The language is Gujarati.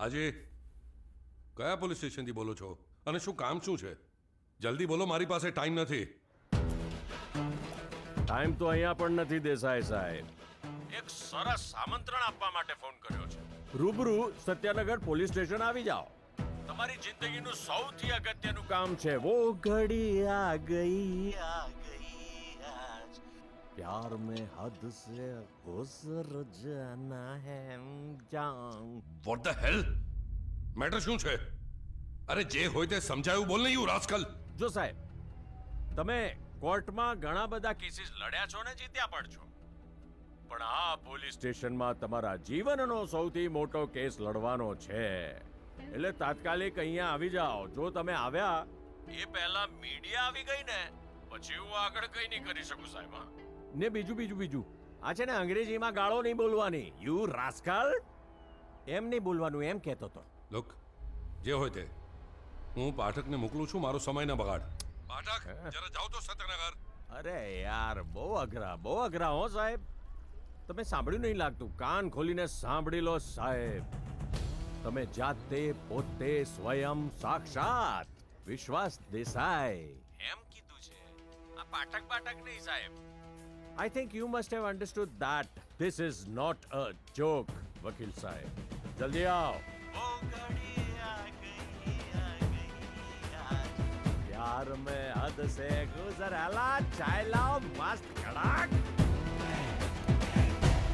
આજે કયા પોલીસ સ્ટેશનથી બોલો છો અને શું કામ શું છે? જલ્દી બોલો, મારી પાસે ટાઈમ નથી. ટાઈમ તો અહીંયા પણ નથી દેસાઈ સાહેબ. એક સરસ આમંત્રણ આપવા માટે ફોન કર્યો છે. રૂબરૂ સત્યનગર પોલીસ સ્ટેશન આવી જાઓ. તમારી જિંદગીનું સૌથી અગત્યનું કામ છે. વો ઘડી આ ગઈ આજ, પ્યાર મેં હદ સે ગુઝર જાના હૈ જાન. Vote the hair? મેટર શું છે? અરે જે હોય તે સમજાયું બોલ ને, યુ રાસ્કલ. જો સાહેબ, તમે કોર્ટમાં ઘણા બધા કેસીસ લડ્યા છો ને જીત્યા પણ છો, પણ આ પોલીસ સ્ટેશનમાં તમારા જીવનનો સૌથી મોટો કેસ લડવાનો છે. એટલે તાત્કાલિક અહીંયા આવી જાઓ. જો તમે આવ્યા એ પહેલા મીડિયા આવી ગઈ ને પછી હું આગળ કઈ નહીં કરી શકું સાહેબ. ને બીજું આ છે ને, અંગ્રેજીમાં ગાળો નહીં બોલવાની. યુ રાસ્કલ એમ નહીં બોલવાનું, એમ કહેતો તો. લુક, જે હોય તે, હું પાઠકને મોકલું છું. મારો સમય ન બગાડ. પાઠક, જરા જાઓ તો સત્યનગર. અરે યાર, બહુ અઘરા હો સાહેબ. તમે સાંભળ્યું નહીં લાગતું? કાન ખોલીને સાંભળી લો સાહેબ. તમે જાતે પોતે સ્વયં સાક્ષાત વિશ્વાસ દેસાઈ એમ કીધું છે. આ પાઠક નહીં સાહેબ. I think you must have understood that this is not a joke. વકીલ સાહેબ, જલ્દી આવો. प्यार में हद से गुजर, अला चाय लाओ मस्त कड़क.